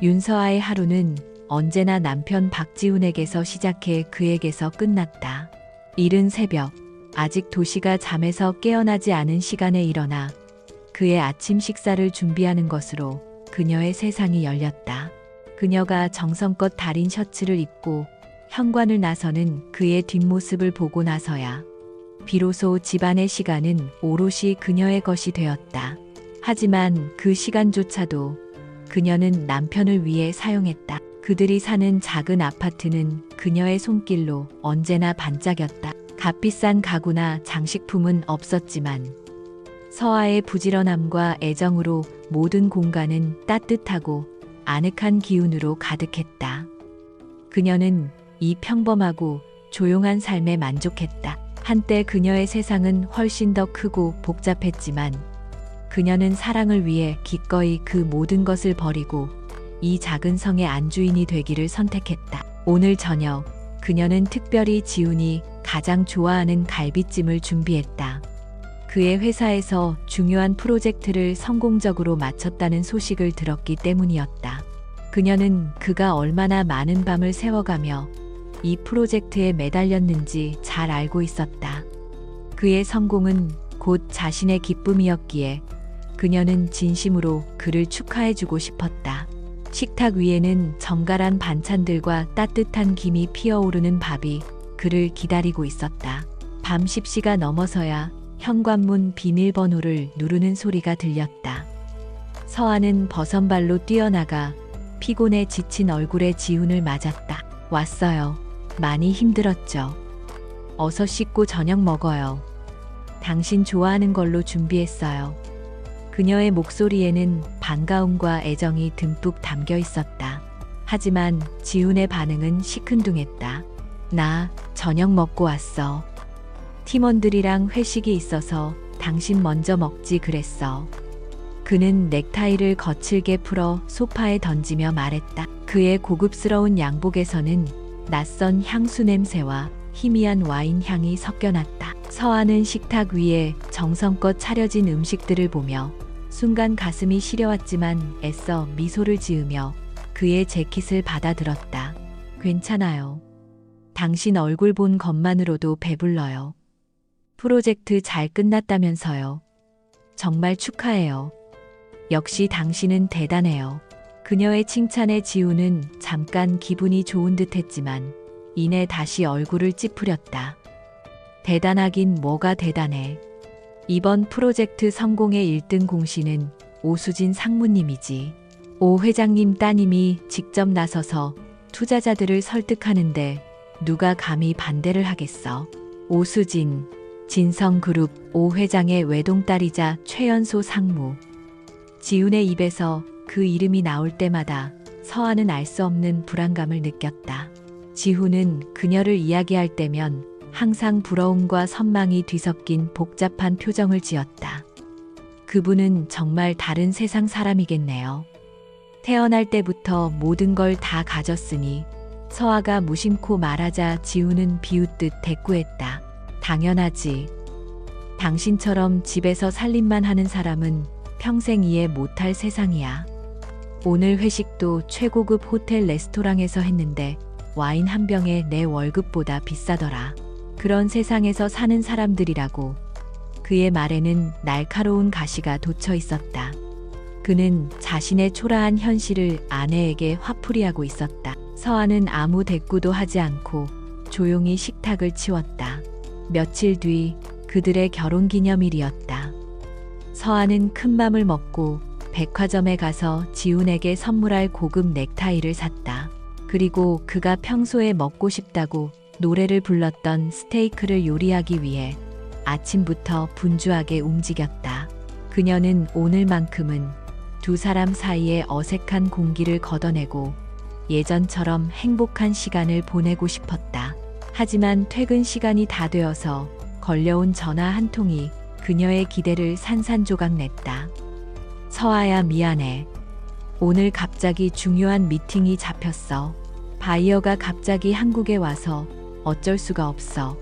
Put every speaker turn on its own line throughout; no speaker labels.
윤서아의 하루는 언제나 남편 박지훈에게서 시작해 그에게서 끝났다. 이른 새벽, 아직 도시가 잠에서 깨어나지 않은 시간에 일어나 그의 아침 식사를 준비하는 것으로 그녀의 세상이 열렸다. 그녀가 정성껏 다린 셔츠를 입고 현관을 나서는 그의 뒷모습을 보고 나서야 비로소 집안의 시간은 오롯이 그녀의 것이 되었다. 하지만 그 시간조차도 그녀는 남편을 위해 사용했다. 그들이 사는 작은 아파트는 그녀의 손길로 언제나 반짝였다. 값비싼 가구나 장식품은 없었지만 서아의 부지런함과 애정으로 모든 공간은 따뜻하고 아늑한 기운으로 가득했다. 그녀는 이 평범하고 조용한 삶에 만족했다. 한때 그녀의 세상은 훨씬 더 크고 복잡했지만 그녀는 사랑을 위해 기꺼이 그 모든 것을 버리고 이 작은 성의 안주인이 되기를 선택했다. 오늘 저녁 그녀는 특별히 지훈이 가장 좋아하는 갈비찜을 준비했다. 그의 회사에서 중요한 프로젝트를 성공적으로 마쳤다는 소식을 들었기 때문이었다. 그녀는 그가 얼마나 많은 밤을 새워가며 이 프로젝트에 매달렸는지 잘 알고 있었다. 그의 성공은 곧 자신의 기쁨이었기에 그녀는 진심으로 그를 축하해주고 싶었다. 식탁 위에는 정갈한 반찬들과 따뜻한 김이 피어오르는 밥이 그를 기다리고 있었다. 밤 10시가 넘어서야 현관문 비밀번호를 누르는 소리가 들렸다. 서아는 버선발로 뛰어나가 피곤에 지친 얼굴에 지훈을 맞았다. 왔어요. 많이 힘들었죠? 어서 씻고 저녁 먹어요. 당신 좋아하는 걸로 준비했어요. 그녀의 목소리에는 반가움과 애정이 듬뿍 담겨 있었다. 하지만 지훈의 반응은 시큰둥했다. 나 저녁 먹고 왔어. 팀원들이랑 회식이 있어서 당신 먼저 먹지 그랬어. 그는 넥타이를 거칠게 풀어 소파에 던지며 말했다. 그의 고급스러운 양복에서는 낯선 향수 냄새와 희미한 와인 향이 섞여났다. 서아는 식탁 위에 정성껏 차려진 음식들을 보며 순간 가슴이 시려왔지만 애써 미소를 지으며 그의 재킷을 받아들었다. 괜찮아요. 당신 얼굴 본 것만으로도 배불러요. 프로젝트 잘 끝났다면서요. 정말 축하해요. 역시 당신은 대단해요. 그녀의 칭찬에 지훈은 잠깐 기분이 좋은 듯 했지만 이내 다시 얼굴을 찌푸렸다. 대단하긴 뭐가 대단해. 이번 프로젝트 성공의 1등 공신은 오수진 상무님이지. 오 회장님 따님이 직접 나서서 투자자들을 설득하는데 누가 감히 반대를 하겠어. 오수진, 진성그룹 오 회장의 외동딸이자 최연소 상무. 지훈의 입에서 그 이름이 나올 때마다 서아는 알 수 없는 불안감을 느꼈다. 지훈은 그녀를 이야기할 때면 항상 부러움과 선망이 뒤섞인 복잡한 표정을 지었다. 그분은 정말 다른 세상 사람이겠네요. 태어날 때부터 모든 걸 다 가졌으니 서아가 무심코 말하자 지훈은 비웃듯 대꾸했다. 당연하지. 당신처럼 집에서 살림만 하는 사람은 평생 이해 못할 세상이야. 오늘 회식도 최고급 호텔 레스토랑에서 했는데 와인 한 병에 내 월급보다 비싸더라. 그런 세상에서 사는 사람들이라고. 그의 말에는 날카로운 가시가 돋쳐 있었다. 그는 자신의 초라한 현실을 아내에게 화풀이하고 있었다. 서아는 아무 대꾸도 하지 않고 조용히 식탁을 치웠다. 며칠 뒤 그들의 결혼기념일이었다. 서아는 큰 맘을 먹고 백화점에 가서 지훈에게 선물할 고급 넥타이를 샀다. 그리고 그가 평소에 먹고 싶다고 노래를 불렀던 스테이크를 요리하기 위해 아침부터 분주하게 움직였다. 그녀는 오늘만큼은 두 사람 사이의 어색한 공기를 걷어내고 예전처럼 행복한 시간을 보내고 싶었다. 하지만 퇴근 시간이 다 되어서 걸려온 전화 한 통이 그녀의 기대를 산산조각 냈다. 서아야 미안해. 오늘 갑자기 중요한 미팅이 잡혔어. 바이어가 갑자기 한국에 와서 어쩔 수가 없어.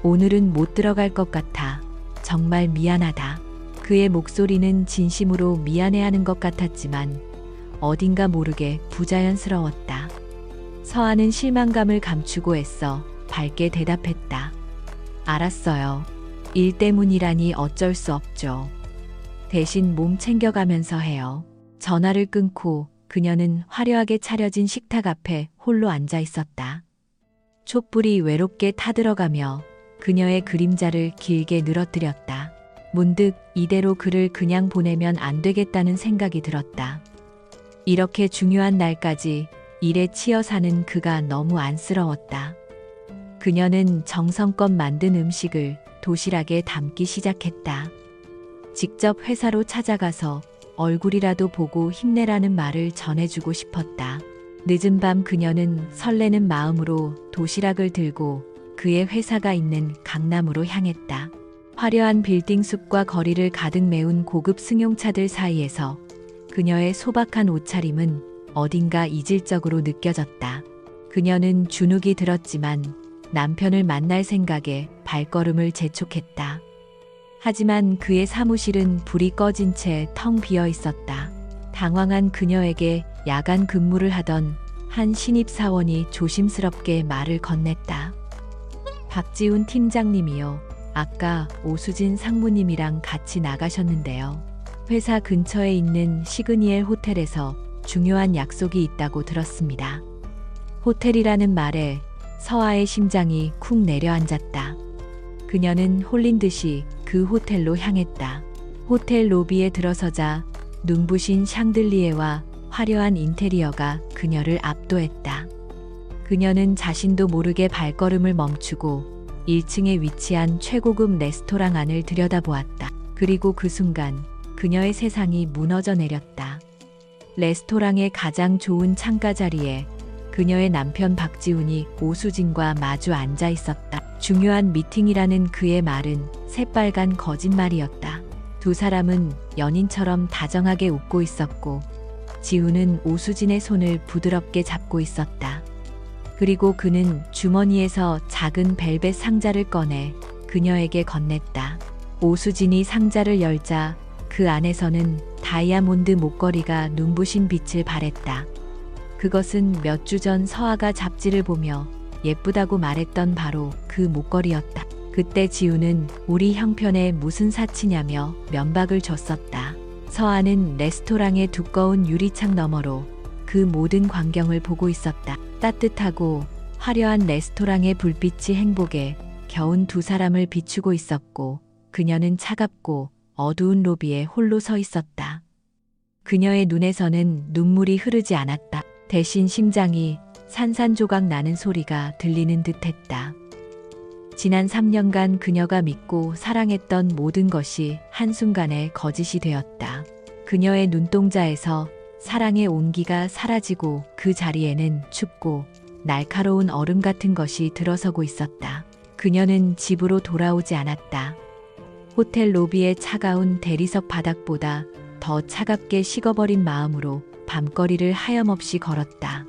오늘은 못 들어갈 것 같아. 정말 미안하다. 그의 목소리는 진심으로 미안해하는 것 같았지만 어딘가 모르게 부자연스러웠다. 서아는 실망감을 감추고 애써 밝게 대답했다. 알았어요. 일 때문이라니 어쩔 수 없죠. 대신 몸 챙겨가면서 해요. 전화를 끊고 그녀는 화려하게 차려진 식탁 앞에 홀로 앉아 있었다. 촛불이 외롭게 타들어가며 그녀의 그림자를 길게 늘어뜨렸다. 문득 이대로 그를 그냥 보내면 안 되겠다는 생각이 들었다. 이렇게 중요한 날까지 일에 치여 사는 그가 너무 안쓰러웠다. 그녀는 정성껏 만든 음식을 도시락에 담기 시작했다. 직접 회사로 찾아가서 얼굴이라도 보고 힘내라는 말을 전해주고 싶었다. 늦은 밤 그녀는 설레는 마음으로 도시락을 들고 그의 회사가 있는 강남으로 향했다. 화려한 빌딩 숲과 거리를 가득 메운 고급 승용차들 사이에서 그녀의 소박한 옷차림은 어딘가 이질적으로 느껴졌다. 그녀는 주눅이 들었지만 남편을 만날 생각에 발걸음을 재촉했다. 하지만 그의 사무실은 불이 꺼진 채 텅 비어 있었다. 당황한 그녀에게 야간 근무를 하던 한 신입사원이 조심스럽게 말을 건넸다. 박지훈 팀장님이요. 아까 오수진 상무님이랑 같이 나가셨는데요. 회사 근처에 있는 시그니엘 호텔에서 중요한 약속이 있다고 들었습니다. 호텔이라는 말에 서아의 심장이 쿵 내려앉았다. 그녀는 홀린 듯이 그 호텔로 향했다. 호텔 로비에 들어서자 눈부신 샹들리에와 화려한 인테리어가 그녀를 압도했다. 그녀는 자신도 모르게 발걸음을 멈추고 1층에 위치한 최고급 레스토랑 안을 들여다보았다. 그리고 그 순간 그녀의 세상이 무너져 내렸다. 레스토랑의 가장 좋은 창가 자리에 그녀의 남편 박지훈이 오수진과 마주 앉아 있었다. 중요한 미팅이라는 그의 말은 새빨간 거짓말이었다. 두 사람은 연인처럼 다정하게 웃고 있었고 지훈은 오수진의 손을 부드럽게 잡고 있었다. 그리고 그는 주머니에서 작은 벨벳 상자를 꺼내 그녀에게 건넸다. 오수진이 상자를 열자 그 안에서는 다이아몬드 목걸이가 눈부신 빛을 발했다. 그것은 몇 주 전 서아가 잡지를 보며 예쁘다고 말했던 바로 그 목걸이였다. 그때 지우는 우리 형편에 무슨 사치냐며 면박을 줬었다. 서아는 레스토랑의 두꺼운 유리창 너머로 그 모든 광경을 보고 있었다. 따뜻하고 화려한 레스토랑의 불빛이 행복에 겨운 두 사람을 비추고 있었고 그녀는 차갑고 어두운 로비에 홀로 서 있었다. 그녀의 눈에서는 눈물이 흐르지 않았다. 대신 심장이 산산조각 나는 소리가 들리는 듯했다. 지난 3년간 그녀가 믿고 사랑했던 모든 것이 한순간에 거짓이 되었다. 그녀의 눈동자에서 사랑의 온기가 사라지고 그 자리에는 춥고 날카로운 얼음 같은 것이 들어서고 있었다. 그녀는 집으로 돌아오지 않았다. 호텔 로비의 차가운 대리석 바닥보다 더 차갑게 식어버린 마음으로 밤거리를 하염없이 걸었다.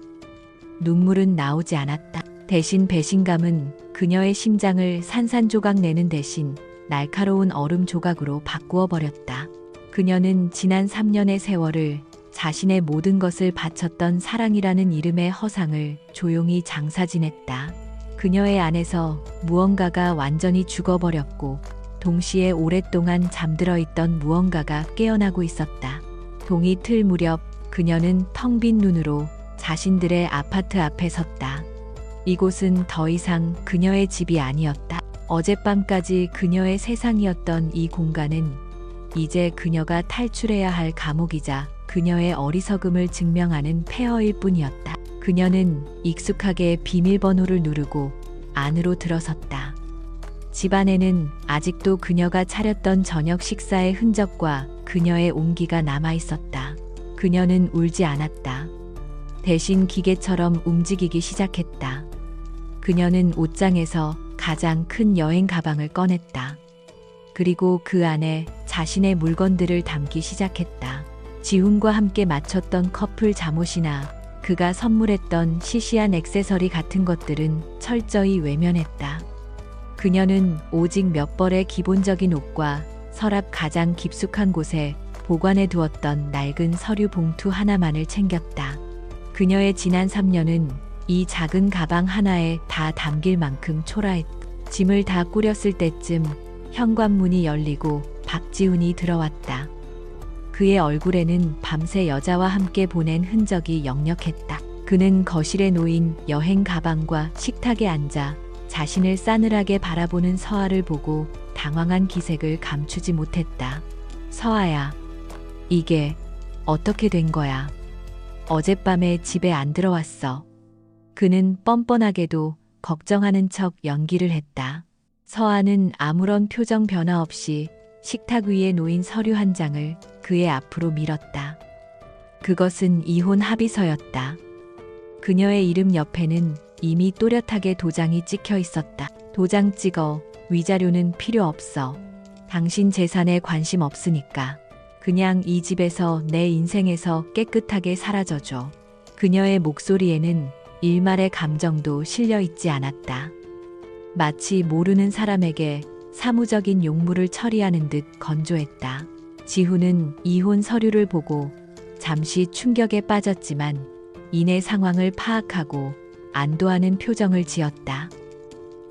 눈물은 나오지 않았다. 대신 배신감은 그녀의 심장을 산산조각 내는 대신 날카로운 얼음 조각으로 바꾸어 버렸다. 그녀는 지난 3년의 세월을 자신의 모든 것을 바쳤던 사랑이라는 이름의 허상을 조용히 장사 지냈다. 그녀의 안에서 무언가가 완전히 죽어버렸고 동시에 오랫동안 잠들어 있던 무언가가 깨어나고 있었다. 동이 틀 무렵 그녀는 텅 빈 눈으로 자신들의 아파트 앞에 섰다. 이곳은 더 이상 그녀의 집이 아니었다. 어젯밤까지 그녀의 세상이었던 이 공간은 이제 그녀가 탈출해야 할 감옥이자 그녀의 어리석음을 증명하는 폐허일 뿐이었다. 그녀는 익숙하게 비밀번호를 누르고 안으로 들어섰다. 집안에는 아직도 그녀가 차렸던 저녁 식사의 흔적과 그녀의 온기가 남아 있었다. 그녀는 울지 않았다. 대신 기계처럼 움직이기 시작했다. 그녀는 옷장에서 가장 큰 여행 가방을 꺼냈다. 그리고 그 안에 자신의 물건들을 담기 시작했다. 지훈과 함께 맞췄던 커플 잠옷이나 그가 선물했던 시시한 액세서리 같은 것들은 철저히 외면했다. 그녀는 오직 몇 벌의 기본적인 옷과 서랍 가장 깊숙한 곳에 보관해 두었던 낡은 서류 봉투 하나만을 챙겼다. 그녀의 지난 3년은 이 작은 가방 하나에 다 담길 만큼 초라했다. 짐을 다 꾸렸을 때쯤 현관문이 열리고 박지훈이 들어왔다. 그의 얼굴에는 밤새 여자와 함께 보낸 흔적이 역력했다. 그는 거실에 놓인 여행 가방과 식탁에 앉아 자신을 싸늘하게 바라보는 서아를 보고 당황한 기색을 감추지 못했다. 서아야, 이게 어떻게 된 거야? 어젯밤에 집에 안 들어왔어. 그는 뻔뻔하게도 걱정하는 척 연기를 했다. 서아는 아무런 표정 변화 없이 식탁 위에 놓인 서류 한 장을 그의 앞으로 밀었다. 그것은 이혼 합의서였다. 그녀의 이름 옆에는 이미 또렷하게 도장이 찍혀 있었다. 도장 찍어. 위자료는 필요 없어. 당신 재산에 관심 없으니까. 그냥 이 집에서 내 인생에서 깨끗하게 사라져줘. 그녀의 목소리에는 일말의 감정도 실려 있지 않았다. 마치 모르는 사람에게 사무적인 용무를 처리하는 듯 건조했다. 지훈은 이혼 서류를 보고 잠시 충격에 빠졌지만 이내 상황을 파악하고 안도하는 표정을 지었다.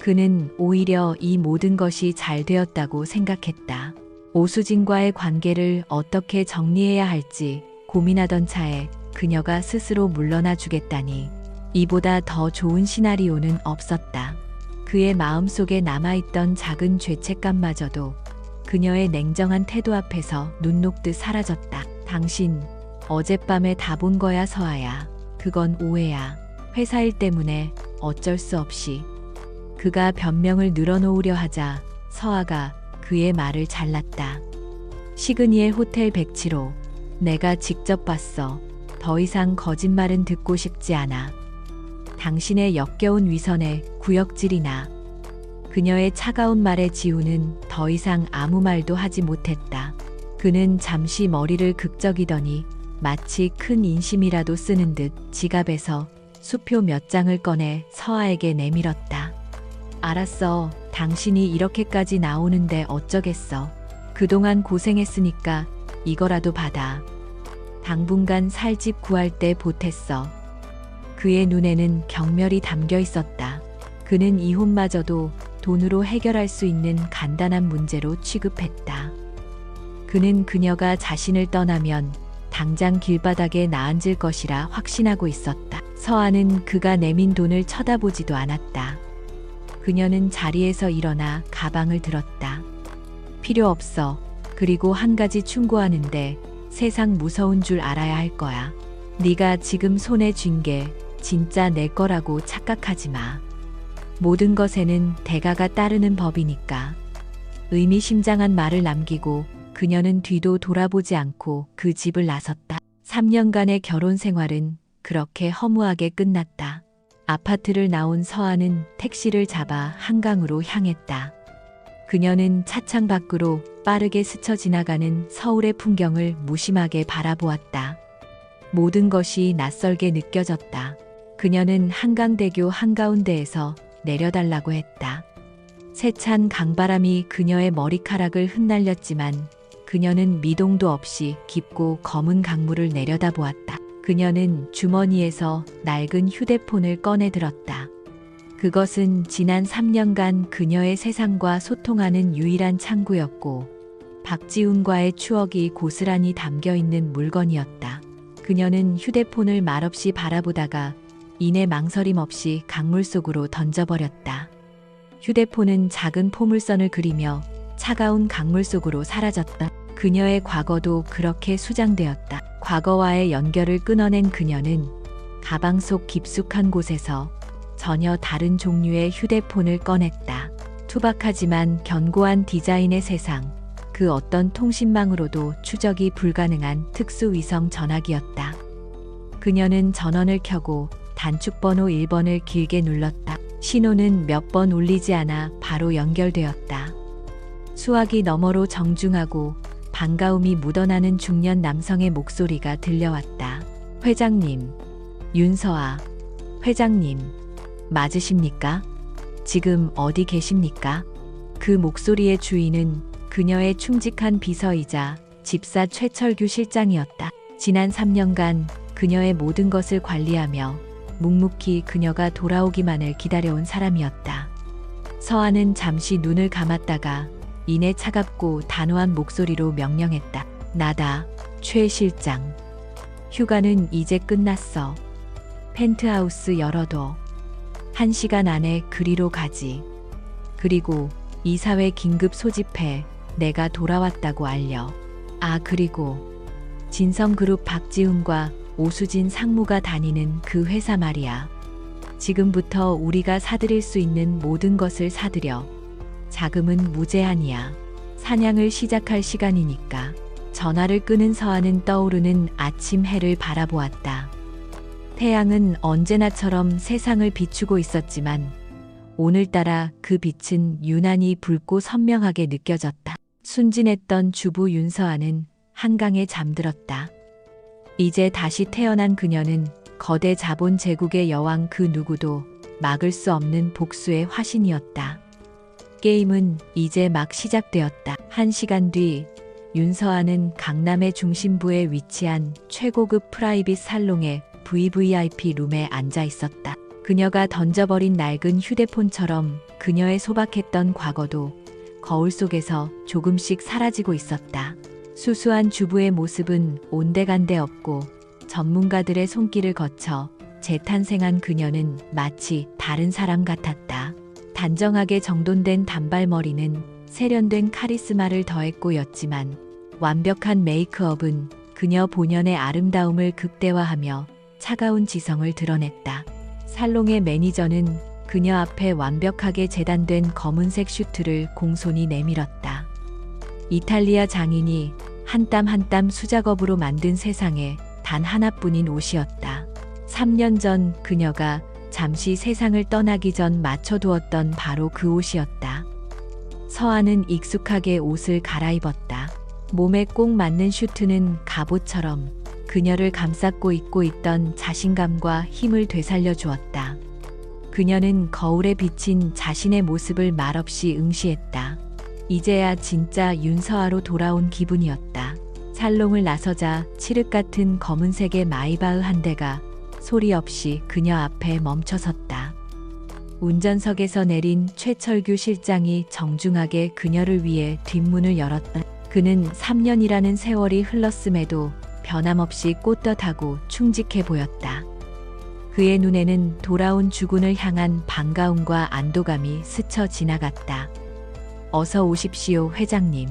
그는 오히려 이 모든 것이 잘 되었다고 생각했다. 오수진과의 관계를 어떻게 정리해야 할지 고민하던 차에 그녀가 스스로 물러나 주겠다니 이보다 더 좋은 시나리오는 없었다. 그의 마음속에 남아있던 작은 죄책감마저도 그녀의 냉정한 태도 앞에서 눈 녹듯 사라졌다. 당신 어젯밤에 다 본 거야, 서아야. 그건 오해야. 회사 일 때문에 어쩔 수 없이. 그가 변명을 늘어놓으려 하자 서아가 그의 말을 잘랐다. 시그니엘 호텔 107호. 내가 직접 봤어. 더 이상 거짓말은 듣고 싶지 않아. 당신의 역겨운 위선에 구역질이나. 그녀의 차가운 말에 지훈은 더 이상 아무 말도 하지 못했다. 그는 잠시 머리를 극적이더니 마치 큰 인심이라도 쓰는 듯 지갑에서 수표 몇 장을 꺼내 서아에게 내밀었다. 알았어. 당신이 이렇게까지 나오는데 어쩌겠어. 그동안 고생했으니까 이거라도 받아. 당분간 살 집 구할 때 보탰어. 그의 눈에는 경멸이 담겨 있었다. 그는 이혼마저도 돈으로 해결할 수 있는 간단한 문제로 취급했다. 그는 그녀가 자신을 떠나면 당장 길바닥에 나앉을 것이라 확신하고 있었다. 서아는 그가 내민 돈을 쳐다보지도 않았다. 그녀는 자리에서 일어나 가방을 들었다. 필요 없어. 그리고 한 가지 충고하는데 세상 무서운 줄 알아야 할 거야. 네가 지금 손에 쥔 게 진짜 내 거라고 착각하지 마. 모든 것에는 대가가 따르는 법이니까. 의미심장한 말을 남기고 그녀는 뒤도 돌아보지 않고 그 집을 나섰다. 3년간의 결혼 생활은 그렇게 허무하게 끝났다. 아파트를 나온 서아는 택시를 잡아 한강으로 향했다. 그녀는 차창 밖으로 빠르게 스쳐 지나가는 서울의 풍경을 무심하게 바라보았다. 모든 것이 낯설게 느껴졌다. 그녀는 한강대교 한가운데에서 내려달라고 했다. 세찬 강바람이 그녀의 머리카락을 흩날렸지만 그녀는 미동도 없이 깊고 검은 강물을 내려다보았다. 그녀는 주머니에서 낡은 휴대폰을 꺼내 들었다. 그것은 지난 3년간 그녀의 세상과 소통하는 유일한 창구였고 박지훈과의 추억이 고스란히 담겨 있는 물건이었다. 그녀는 휴대폰을 말없이 바라보다가 이내 망설임 없이 강물 속으로 던져버렸다. 휴대폰은 작은 포물선을 그리며 차가운 강물 속으로 사라졌다. 그녀의 과거도 그렇게 수장되었다. 과거와의 연결을 끊어낸 그녀는 가방 속 깊숙한 곳에서 전혀 다른 종류의 휴대폰을 꺼냈다. 투박하지만 견고한 디자인의 세상, 그 어떤 통신망으로도 추적이 불가능한 특수위성 전화기였다. 그녀는 전원을 켜고 단축번호 1번을 길게 눌렀다. 신호는 몇 번 울리지 않아 바로 연결되었다. 수화기 너머로 정중하고 반가움이 묻어나는 중년 남성의 목소리가 들려왔다. 회장님, 윤서아, 회장님, 맞으십니까? 지금 어디 계십니까? 그 목소리의 주인은 그녀의 충직한 비서이자 집사 최철규 실장이었다. 지난 3년간 그녀의 모든 것을 관리하며 묵묵히 그녀가 돌아오기만을 기다려온 사람이었다. 서한은 잠시 눈을 감았다가 이내 차갑고 단호한 목소리로 명령했다. 나다, 최 실장. 휴가는 이제 끝났어. 펜트하우스 열어둬. 1시간 안에 그리로 가지. 그리고 이사회 긴급 소집해. 내가 돌아왔다고 알려. 아, 그리고 진성그룹 박지훈과 오수진 상무가 다니는 그 회사 말이야. 지금부터 우리가 사들일 수 있는 모든 것을 사들여. 자금은 무제한이야. 사냥을 시작할 시간이니까. 전화를 끄는 서한은 떠오르는 아침 해를 바라보았다. 태양은 언제나처럼 세상을 비추고 있었지만 오늘따라 그 빛은 유난히 붉고 선명하게 느껴졌다. 순진했던 주부 윤서한은 한강에 잠들었다. 이제 다시 태어난 그녀는 거대 자본 제국의 여왕 그 누구도 막을 수 없는 복수의 화신이었다. 게임은 이제 막 시작되었다. 1시간 뒤 윤서한은 강남의 중심부에 위치한 최고급 프라이빗 살롱의 VVIP 룸에 앉아 있었다. 그녀가 던져버린 낡은 휴대폰처럼 그녀의 소박했던 과거도 거울 속에서 조금씩 사라지고 있었다. 수수한 주부의 모습은 온데간데 없고 전문가들의 손길을 거쳐 재탄생한 그녀는 마치 다른 사람 같았다. 단정하게 정돈된 단발머리는 세련된 카리스마를 더했고였지만 완벽한 메이크업은 그녀 본연의 아름다움을 극대화하며 차가운 지성을 드러냈다. 살롱의 매니저는 그녀 앞에 완벽하게 재단된 검은색 슈트를 공손히 내밀었다. 이탈리아 장인이 한 땀 한 땀 수작업으로 만든 세상에 단 하나뿐인 옷이었다. 3년 전 그녀가 잠시 세상을 떠나기 전 맞춰두었던 바로 그 옷이었다. 서한은 익숙하게 옷을 갈아입었다. 몸에 꼭 맞는 슈트는 갑옷처럼 그녀를 감싸고 입고 있던 자신감과 힘을 되살려 주었다. 그녀는 거울에 비친 자신의 모습을 말없이 응시했다. 이제야 진짜 윤서아로 돌아온 기분이었다. 살롱을 나서자 칠흑 같은 검은색의 마이바흐 한 대가 소리 없이 그녀 앞에 멈춰섰다. 운전석에서 내린 최철규 실장이 정중하게 그녀를 위해 뒷문을 열었다. 그는 3년이라는 세월이 흘렀음에도 변함없이 꼿떳하고 충직해 보였다. 그의 눈에는 돌아온 주군을 향한 반가움과 안도감이 스쳐 지나갔다. 어서 오십시오, 회장님.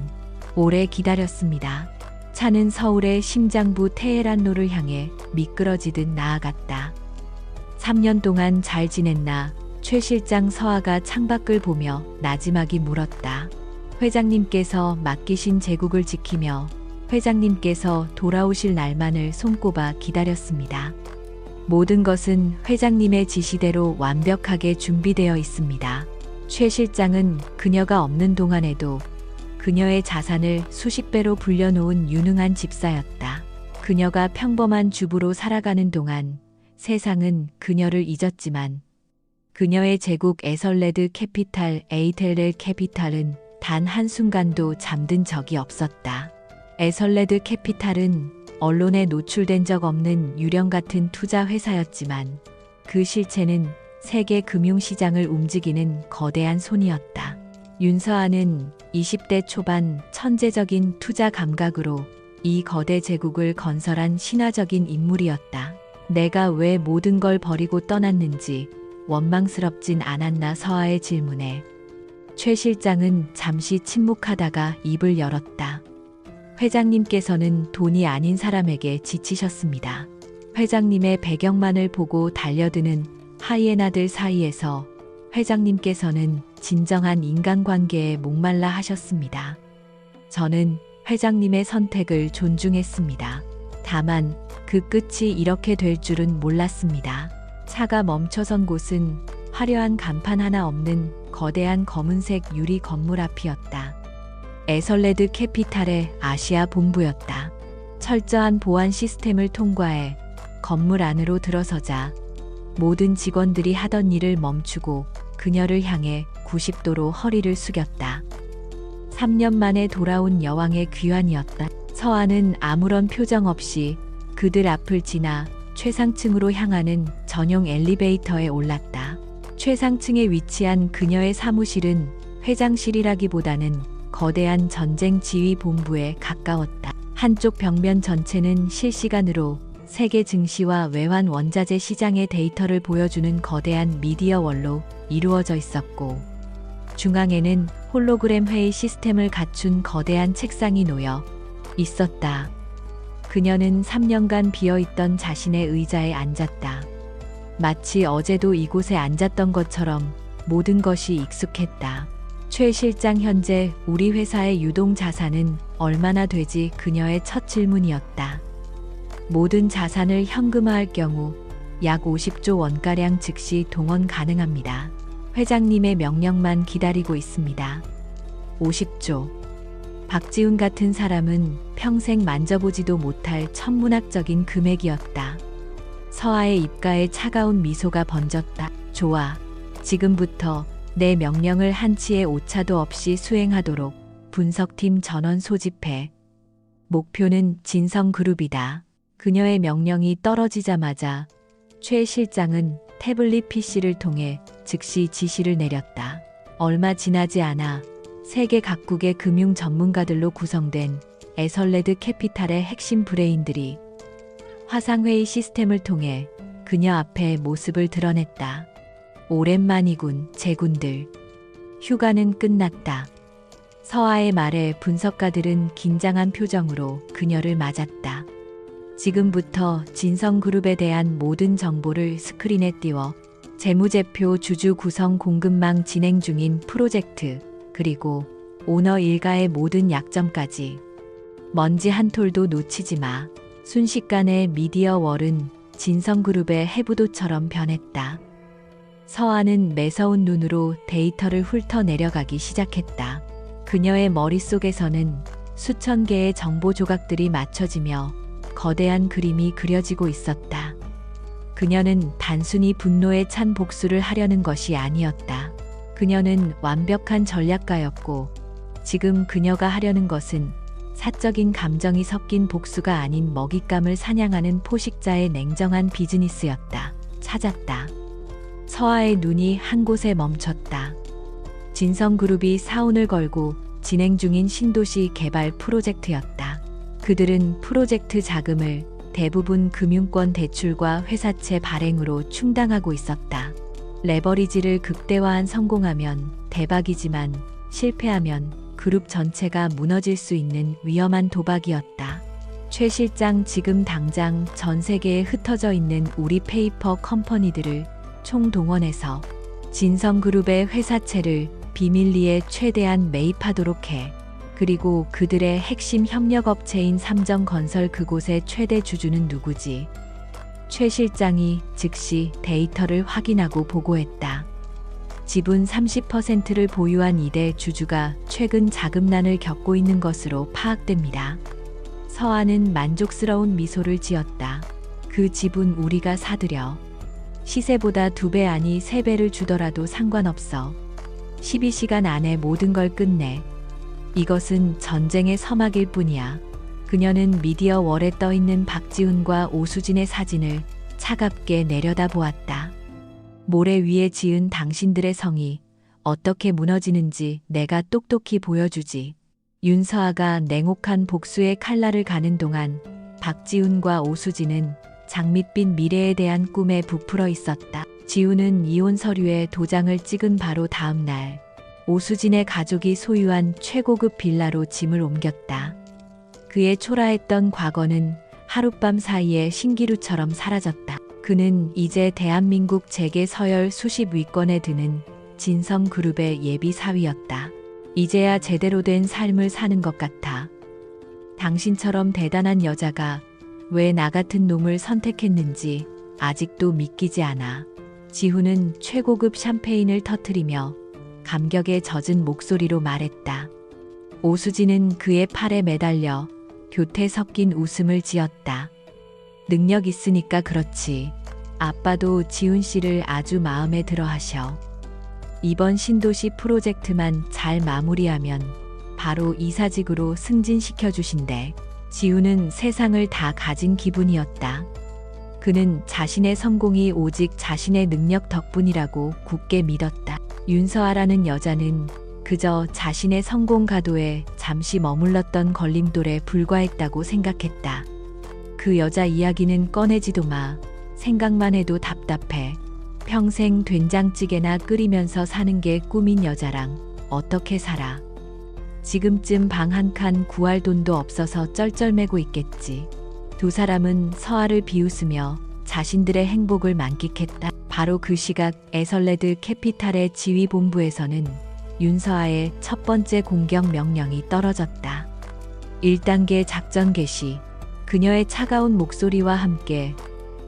오래 기다렸습니다. 차는 서울의 심장부 테헤란로를 향해 미끄러지듯 나아갔다. 3년 동안 잘 지냈나? 최 실장 서아가 창밖을 보며 나지막이 물었다. 회장님께서 맡기신 제국을 지키며 회장님께서 돌아오실 날만을 손꼽아 기다렸습니다. 모든 것은 회장님의 지시대로 완벽하게 준비되어 있습니다. 최 실장은 그녀가 없는 동안에도 그녀의 자산을 수십 배로 불려놓은 유능한 집사였다. 그녀가 평범한 주부로 살아가는 동안 세상은 그녀를 잊었지만 그녀의 제국 에설레드 캐피탈 에이텔렐 캐피탈은 단 한순간도 잠든 적이 없었다. 에설레드 캐피탈은 언론에 노출된 적 없는 유령 같은 투자 회사였지만 그 실체는 세계 금융시장을 움직이는 거대한 손이었다. 윤서아는 20대 초반 천재적인 투자 감각으로 이 거대 제국을 건설한 신화적인 인물이었다. 내가 왜 모든 걸 버리고 떠났는지 원망스럽진 않았나 서아의 질문에 최 실장은 잠시 침묵하다가 입을 열었다. 회장님께서는 돈이 아닌 사람에게 지치셨습니다. 회장님의 배경만을 보고 달려드는 하이에나들 사이에서 회장님께서는 진정한 인간관계에 목말라 하셨습니다. 저는 회장님의 선택을 존중했습니다. 다만 그 끝이 이렇게 될 줄은 몰랐습니다. 차가 멈춰선 곳은 화려한 간판 하나 없는 거대한 검은색 유리 건물 앞이었다. 에설레드 캐피탈의 아시아 본부였다. 철저한 보안 시스템을 통과해 건물 안으로 들어서자 모든 직원들이 하던 일을 멈추고 그녀를 향해 90도로 허리를 숙였다. 3년 만에 돌아온 여왕의 귀환이었다. 서아는 아무런 표정 없이 그들 앞을 지나 최상층으로 향하는 전용 엘리베이터에 올랐다. 최상층에 위치한 그녀의 사무실은 회장실이라기보다는 거대한 전쟁 지휘 본부에 가까웠다. 한쪽 벽면 전체는 실시간으로 세계 증시와 외환 원자재 시장의 데이터를 보여주는 거대한 미디어 월로 이루어져 있었고, 중앙에는 홀로그램 회의 시스템을 갖춘 거대한 책상이 놓여 있었다. 그녀는 3년간 비어있던 자신의 의자에 앉았다. 마치 어제도 이곳에 앉았던 것처럼 모든 것이 익숙했다. 최 실장, 현재 우리 회사의 유동 자산은 얼마나 되지? 그녀의 첫 질문이었다. 모든 자산을 현금화할 경우 약 50조 원가량 즉시 동원 가능합니다. 회장님의 명령만 기다리고 있습니다. 50조. 박지훈 같은 사람은 평생 만져보지도 못할 천문학적인 금액이었다. 서아의 입가에 차가운 미소가 번졌다. 좋아. 지금부터 내 명령을 한치의 오차도 없이 수행하도록 분석팀 전원 소집해. 목표는 진성그룹이다. 그녀의 명령이 떨어지자마자 최 실장은 태블릿 PC를 통해 즉시 지시를 내렸다. 얼마 지나지 않아 세계 각국의 금융 전문가들로 구성된 에설레드 캐피탈의 핵심 브레인들이 화상회의 시스템을 통해 그녀 앞에 모습을 드러냈다. 오랜만이군, 제군들. 휴가는 끝났다. 서아의 말에 분석가들은 긴장한 표정으로 그녀를 맞았다. 지금부터 진성그룹에 대한 모든 정보를 스크린에 띄워 재무제표, 주주 구성, 공급망, 진행 중인 프로젝트, 그리고 오너 일가의 모든 약점까지. 먼지 한 톨도 놓치지 마. 순식간에 미디어 월은 진성그룹의 해부도처럼 변했다. 서아는 매서운 눈으로 데이터를 훑어 내려가기 시작했다. 그녀의 머릿속에서는 수천 개의 정보 조각들이 맞춰지며 거대한 그림이 그려지고 있었다. 그녀는 단순히 분노에 찬 복수를 하려는 것이 아니었다. 그녀는 완벽한 전략가였고, 지금 그녀가 하려는 것은 사적인 감정이 섞인 복수가 아닌 먹잇감을 사냥하는 포식자의 냉정한 비즈니스였다. 찾았다. 서아의 눈이 한 곳에 멈췄다. 진성그룹이 사운을 걸고 진행 중인 신도시 개발 프로젝트였다. 그들은 프로젝트 자금을 대부분 금융권 대출과 회사채 발행으로 충당하고 있었다. 레버리지를 극대화한 성공하면 대박이지만 실패하면 그룹 전체가 무너질 수 있는 위험한 도박이었다. 최 실장, 지금 당장 전 세계에 흩어져 있는 우리 페이퍼 컴퍼니들을 총동원해서 진성그룹의 회사채를 비밀리에 최대한 매입하도록 해. 그리고 그들의 핵심 협력업체인 삼정건설, 그곳의 최대 주주는 누구지? 최 실장이 즉시 데이터를 확인하고 보고했다. 지분 30%를 보유한 이대 주주가 최근 자금난을 겪고 있는 것으로 파악됩니다. 서아는 만족스러운 미소를 지었다. 그 지분 우리가 사들여. 시세보다 2배 아니 3배를 주더라도 상관없어. 12시간 안에 모든 걸 끝내. 이것은 전쟁의 서막일 뿐이야. 그녀는 미디어 월에 떠있는 박지훈과 오수진의 사진을 차갑게 내려다보았다. 모래 위에 지은 당신들의 성이 어떻게 무너지는지 내가 똑똑히 보여주지. 윤서아가 냉혹한 복수의 칼날을 가는 동안 박지훈과 오수진은 장밋빛 미래에 대한 꿈에 부풀어 있었다. 지훈은 이혼 서류에 도장을 찍은 바로 다음 날 오수진의 가족이 소유한 최고급 빌라로 짐을 옮겼다. 그의 초라했던 과거는 하룻밤 사이에 신기루처럼 사라졌다. 그는 이제 대한민국 재계 서열 수십 위권에 드는 진성그룹의 예비 사위였다. 이제야 제대로 된 삶을 사는 것 같아. 당신처럼 대단한 여자가 왜 나 같은 놈을 선택했는지 아직도 믿기지 않아. 지훈은 최고급 샴페인을 터뜨리며 감격에 젖은 목소리로 말했다. 오수진은 그의 팔에 매달려 교태 섞인 웃음을 지었다. 능력 있으니까 그렇지. 아빠도 지훈 씨를 아주 마음에 들어 하셔. 이번 신도시 프로젝트만 잘 마무리하면 바로 이사직으로 승진시켜 주신대. 지우는 세상을 다 가진 기분이었다. 그는 자신의 성공이 오직 자신의 능력 덕분이라고 굳게 믿었다. 윤서아라는 여자는 그저 자신의 성공 가도에 잠시 머물렀던 걸림돌에 불과했다고 생각했다. 그 여자 이야기는 꺼내지도 마. 생각만 해도 답답해. 평생 된장찌개나 끓이면서 사는 게 꿈인 여자랑 어떻게 살아. 지금쯤 방 한 칸 구할 돈도 없어서 쩔쩔매고 있겠지. 두 사람은 서아를 비웃으며 자신들의 행복을 만끽했다. 바로 그 시각 에설레드 캐피탈의 지휘본부에서는 윤서아의 첫 번째 공격 명령이 떨어졌다. 1단계 작전 개시. 그녀의 차가운 목소리와 함께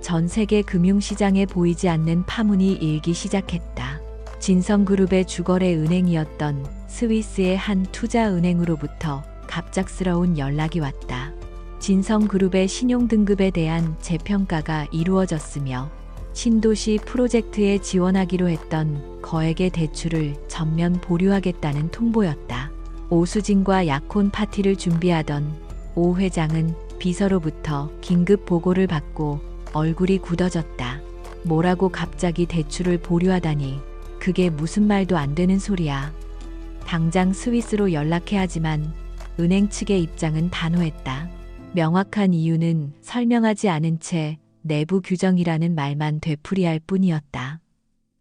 전 세계 금융시장에 보이지 않는 파문이 일기 시작했다. 진성그룹의 주거래 은행이었던 스위스의 한 투자은행으로부터 갑작스러운 연락이 왔다. 진성그룹의 신용등급에 대한 재평가가 이루어졌으며 신도시 프로젝트에 지원하기로 했던 거액의 대출을 전면 보류하겠다는 통보였다. 오수진과 약혼 파티를 준비하던 오 회장은 비서로부터 긴급 보고를 받고 얼굴이 굳어졌다. 뭐라고 갑자기 대출을 보류하다니. 그게 무슨 말도 안 되는 소리야. 당장 스위스로 연락해야 하지만 은행 측의 입장은 단호했다. 명확한 이유는 설명하지 않은 채 내부 규정이라는 말만 되풀이할 뿐이었다.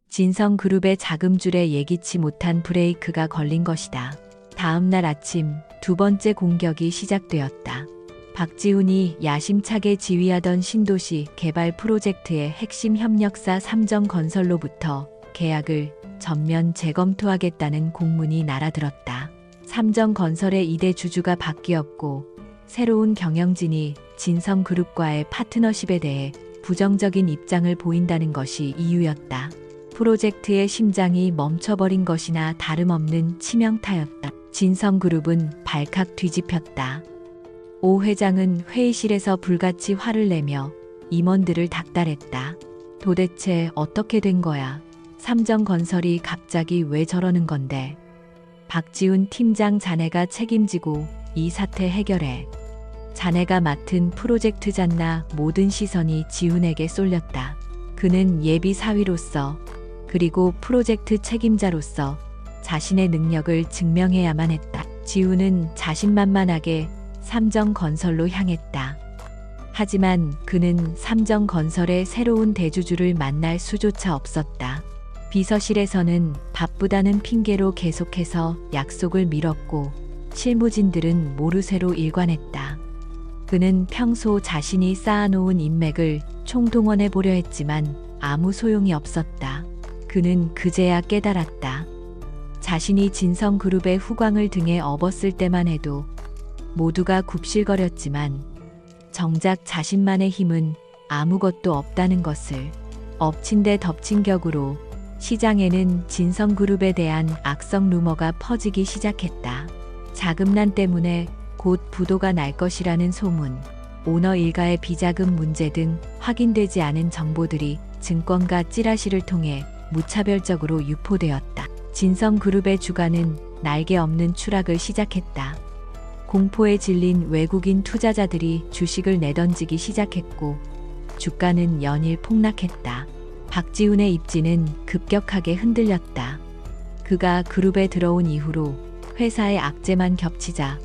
진성그룹의 자금줄에 예기치 못한 브레이크가 걸린 것이다. 다음 날 아침 두 번째 공격이 시작되었다. 박지훈이 야심차게 지휘하던 신도시 개발 프로젝트의 핵심 협력사 삼정건설로부터 계약을 전면 재검토하겠다는 공문이 날아들었다. 삼정건설의 2대 주주가 바뀌었고 새로운 경영진이 진성그룹과의 파트너십에 대해 부정적인 입장을 보인다는 것이 이유였다. 프로젝트의 심장이 멈춰버린 것이나 다름없는 치명타였다. 진성그룹은 발칵 뒤집혔다. 오 회장은 회의실에서 불같이 화를 내며 임원들을 닥달했다. 도대체 어떻게 된 거야? 삼정건설이 갑자기 왜 저러는 건데? 박지훈 팀장 자네가 책임지고 이 사태 해결해. 자네가 맡은 프로젝트잖나. 모든 시선이 지훈에게 쏠렸다. 그는 예비 사위로서 그리고 프로젝트 책임자로서 자신의 능력을 증명해야만 했다. 지훈은 자신만만하게 삼정건설로 향했다. 하지만 그는 삼정건설의 새로운 대주주를 만날 수조차 없었다. 비서실에서는 바쁘다는 핑계로 계속해서 약속을 미뤘고 실무진들은 모르쇠로 일관했다. 그는 평소 자신이 쌓아놓은 인맥을 총동원해 보려 했지만 아무 소용이 없었다. 그는 그제야 깨달았다. 자신이 진성그룹의 후광을 등에 업었을 때만 해도 모두가 굽실거렸지만 정작 자신만의 힘은 아무것도 없다는 것을. 엎친 데 덮친 격으로 시장에는 진성그룹에 대한 악성 루머가 퍼지기 시작했다. 자금난 때문에 곧 부도가 날 것이라는 소문, 오너 일가의 비자금 문제 등 확인되지 않은 정보들이 증권가 찌라시를 통해 무차별적으로 유포되었다. 진성그룹의 주가는 날개 없는 추락을 시작했다. 공포에 질린 외국인 투자자들이 주식을 내던지기 시작했고 주가는 연일 폭락했다. 박지훈의 입지는 급격하게 흔들렸다. 그가 그룹에 들어온 이후로 회사의 악재만 겹치자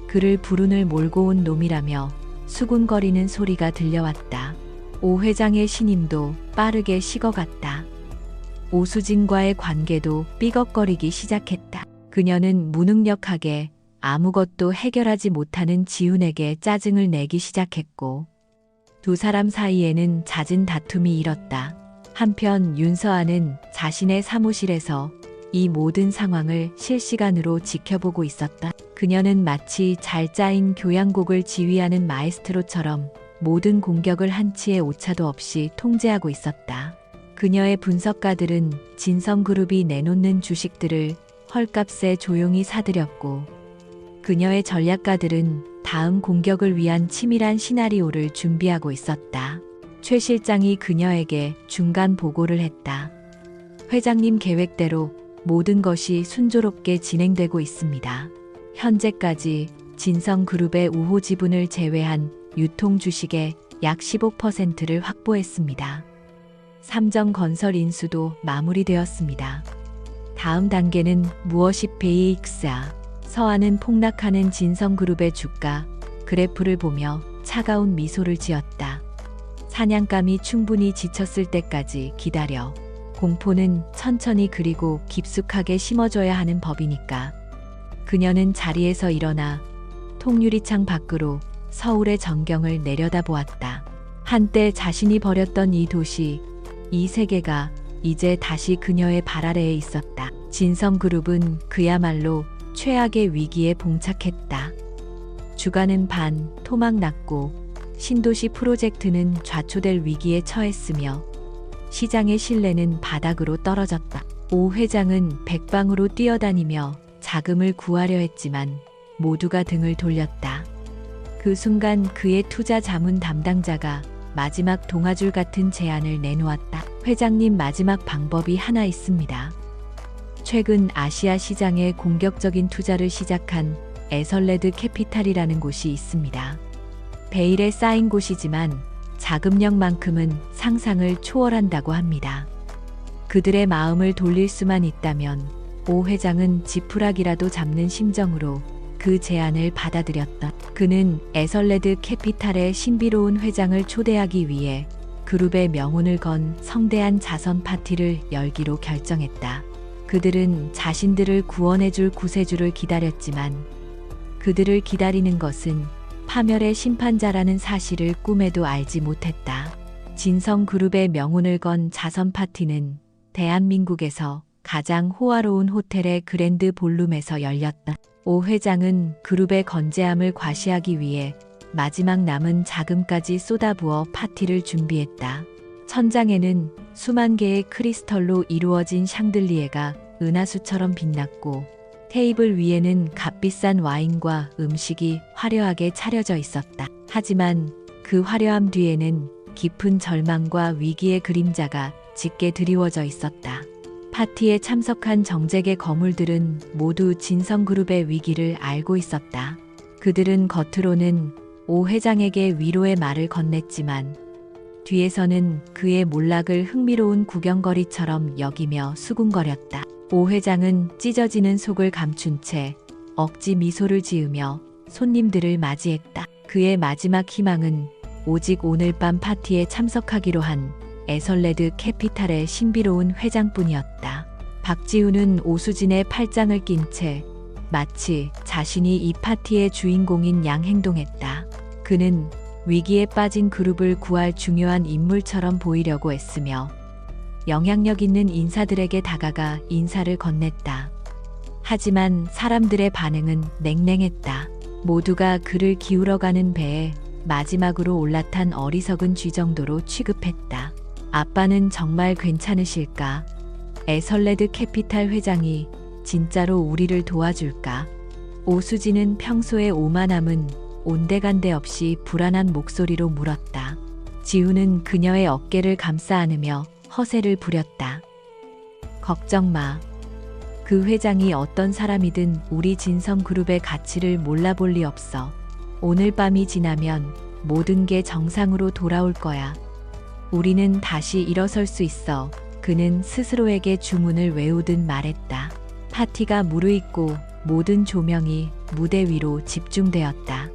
그를 불운을 몰고 온 놈이라며 수군거리는 소리가 들려왔다. 오 회장의 신임도 빠르게 식어갔다. 오수진과의 관계도 삐걱거리기 시작했다. 그녀는 무능력하게 아무것도 해결하지 못하는 지훈에게 짜증을 내기 시작했고 두 사람 사이에는 잦은 다툼이 일었다. 한편 윤서아는 자신의 사무실에서 이 모든 상황을 실시간으로 지켜보고 있었다. 그녀는 마치 잘 짜인 교향곡을 지휘하는 마에스트로처럼 모든 공격을 한치의 오차도 없이 통제하고 있었다. 그녀의 분석가들은 진성그룹이 내놓는 주식들을 헐값에 조용히 사들였고 그녀의 전략가들은 다음 공격을 위한 치밀한 시나리오를 준비하고 있었다. 최 실장이 그녀에게 중간 보고를 했다. 회장님 계획대로 모든 것이 순조롭게 진행되고 있습니다. 현재까지 진성그룹의 우호 지분을 제외한 유통 주식의 약 15%를 확보했습니다. 삼정건설 인수도 마무리되었습니다. 다음 단계는 무엇이 베이익스아. 서한은 폭락하는 진성그룹의 주가 그래프를 보며 차가운 미소를 지었다. 사냥감이 충분히 지쳤을 때까지 기다려. 공포는 천천히 그리고 깊숙하게 심어줘야 하는 법이니까. 그녀는 자리에서 일어나 통유리창 밖으로 서울의 전경을 내려다보았다. 한때 자신이 버렸던 이 도시, 이 세계가 이제 다시 그녀의 발 아래에 있었다. 진성그룹은 그야말로 최악의 위기에 봉착했다. 주가는 토막났고 신도시 프로젝트는 좌초될 위기에 처했으며 시장의 신뢰는 바닥으로 떨어졌다. 오 회장은 백방으로 뛰어다니며 자금을 구하려 했지만 모두가 등을 돌렸다. 그 순간 그의 투자 자문 담당자가 마지막 동아줄 같은 제안을 내놓았다. 회장님, 마지막 방법이 하나 있습니다. 최근 아시아 시장에 공격적인 투자를 시작한 에설레드 캐피탈이라는 곳이 있습니다. 베일에 쌓인 곳이지만 자금력만큼은 상상을 초월한다고 합니다. 그들의 마음을 돌릴 수만 있다면 오 회장은 지푸라기라도 잡는 심정으로 그 제안을 받아들였다. 그는 에설레드 캐피탈의 신비로운 회장을 초대하기 위해 그룹의 명운을 건 성대한 자선 파티를 열기로 결정했다. 그들은 자신들을 구원해줄 구세주를 기다렸지만 그들을 기다리는 것은 파멸의 심판자라는 사실을 꿈에도 알지 못했다. 진성그룹의 명운을 건 자선 파티는 대한민국에서 가장 호화로운 호텔의 그랜드 볼룸에서 열렸다. 오 회장은 그룹의 건재함을 과시하기 위해 마지막 남은 자금까지 쏟아부어 파티를 준비했다. 천장에는 수만 개의 크리스털로 이루어진 샹들리에가 은하수처럼 빛났고 테이블 위에는 값비싼 와인과 음식이 화려하게 차려져 있었다. 하지만 그 화려함 뒤에는 깊은 절망과 위기의 그림자가 짙게 드리워져 있었다. 파티에 참석한 정재계 거물들은 모두 진성그룹의 위기를 알고 있었다. 그들은 겉으로는 오 회장에게 위로의 말을 건넸지만 뒤에서는 그의 몰락을 흥미로운 구경거리처럼 여기며 수군거렸다. 오 회장은 찢어지는 속을 감춘 채 억지 미소를 지으며 손님들을 맞이했다. 그의 마지막 희망은 오직 오늘 밤 파티에 참석하기로 한 에설레드 캐피탈의 신비로운 회장뿐이었다. 박지우는 오수진의 팔짱을 낀 채 마치 자신이 이 파티의 주인공인 양 행동했다. 그는 위기에 빠진 그룹을 구할 중요한 인물처럼 보이려고 애쓰며 영향력 있는 인사들에게 다가가 인사를 건넸다. 하지만 사람들의 반응은 냉랭했다. 모두가 그를 기울어가는 배에 마지막으로 올라탄 어리석은 쥐 정도로 취급했다. 아빠는 정말 괜찮으실까? 에설레드 캐피탈 회장이 진짜로 우리를 도와줄까? 오수진은 평소의 오만함은 온데간데 없이 불안한 목소리로 물었다. 지우는 그녀의 어깨를 감싸 안으며 허세를 부렸다. 걱정 마. 그 회장이 어떤 사람이든 우리 진성그룹의 가치를 몰라볼 리 없어. 오늘 밤이 지나면 모든 게 정상으로 돌아올 거야. 우리는 다시 일어설 수 있어. 그는 스스로에게 주문을 외우듯 말했다. 파티가 무르익고 모든 조명이 무대 위로 집중되었다.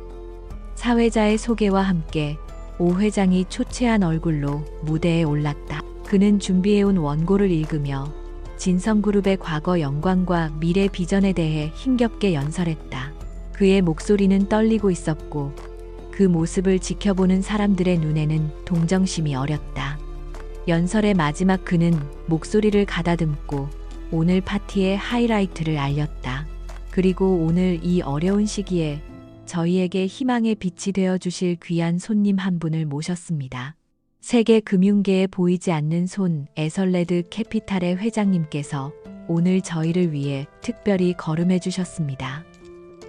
사회자의 소개와 함께 오 회장이 초췌한 얼굴로 무대에 올랐다. 그는 준비해온 원고를 읽으며 진성그룹의 과거 영광과 미래 비전에 대해 힘겹게 연설했다. 그의 목소리는 떨리고 있었고 그 모습을 지켜보는 사람들의 눈에는 동정심이 어렸다. 연설의 마지막 그는 목소리를 가다듬고 오늘 파티의 하이라이트를 알렸다. 그리고 오늘 이 어려운 시기에 저희에게 희망의 빛이 되어 주실 귀한 손님 한 분을 모셨습니다. 세계 금융계에 보이지 않는 손 에설레드 캐피탈의 회장님께서 오늘 저희를 위해 특별히 거름해 주셨습니다.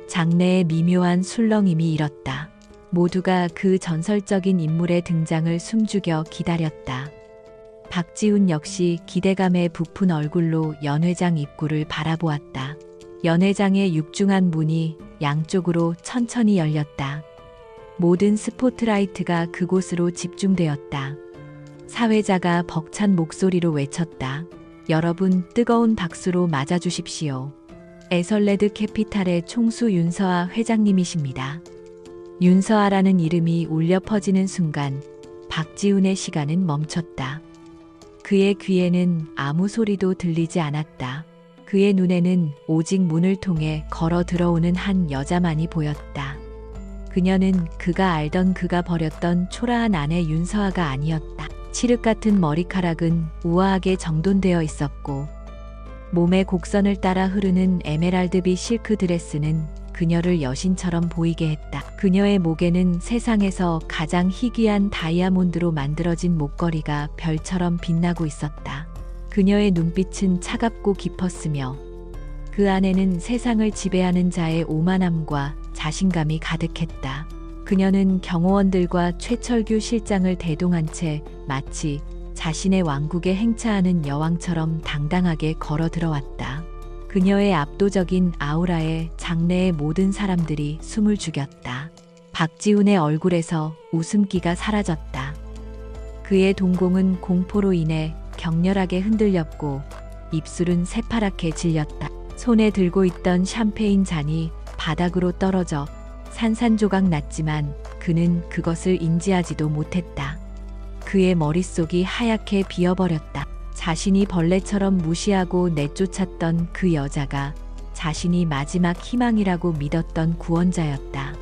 장내에 미묘한 술렁임이 일었다. 모두가 그 전설적인 인물의 등장을 숨죽여 기다렸다. 박지훈 역시 기대감에 부푼 얼굴로 연 회장 입구를 바라보았다. 연 회장의 육중한 문이 양쪽으로 천천히 열렸다. 모든 스포트라이트가 그곳으로 집중되었다. 사회자가 벅찬 목소리로 외쳤다. 여러분, 뜨거운 박수로 맞아주십시오. 에설레드 캐피탈의 총수 윤서아 회장님이십니다. 윤서아라는 이름이 울려 퍼지는 순간 박지훈의 시간은 멈췄다. 그의 귀에는 아무 소리도 들리지 않았다. 그의 눈에는 오직 문을 통해 걸어 들어오는 한 여자만이 보였다. 그녀는 그가 알던 그가 버렸던 초라한 아내 윤서아가 아니었다. 칠흑 같은 머리카락은 우아하게 정돈되어 있었고 몸의 곡선을 따라 흐르는 에메랄드빛 실크 드레스는 그녀를 여신처럼 보이게 했다. 그녀의 목에는 세상에서 가장 희귀한 다이아몬드로 만들어진 목걸이가 별처럼 빛나고 있었다. 그녀의 눈빛은 차갑고 깊었으며 그 안에는 세상을 지배하는 자의 오만함과 자신감이 가득했다. 그녀는 경호원들과 최철규 실장을 대동한 채 마치 자신의 왕국에 행차하는 여왕처럼 당당하게 걸어 들어왔다. 그녀의 압도적인 아우라에 장내의 모든 사람들이 숨을 죽였다. 박지훈의 얼굴에서 웃음기가 사라졌다. 그의 동공은 공포로 인해 격렬하게 흔들렸고 입술은 새파랗게 질렸다. 손에 들고 있던 샴페인 잔이 바닥으로 떨어져 산산조각 났지만 그는 그것을 인지하지도 못했다. 그의 머릿속이 하얗게 비어버렸다. 자신이 벌레처럼 무시하고 내쫓았던 그 여자가 자신이 마지막 희망이라고 믿었던 구원자였다.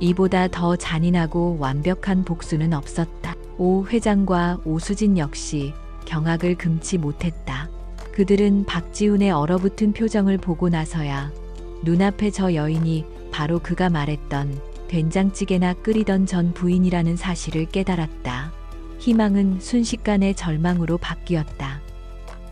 이보다 더 잔인하고 완벽한 복수는 없었다. 오 회장과 오수진 역시 경악을 금치 못했다. 그들은 박지훈의 얼어붙은 표정을 보고 나서야 눈앞에 저 여인이 바로 그가 말했던 된장찌개나 끓이던 전 부인이라는 사실을 깨달았다. 희망은 순식간에 절망으로 바뀌었다.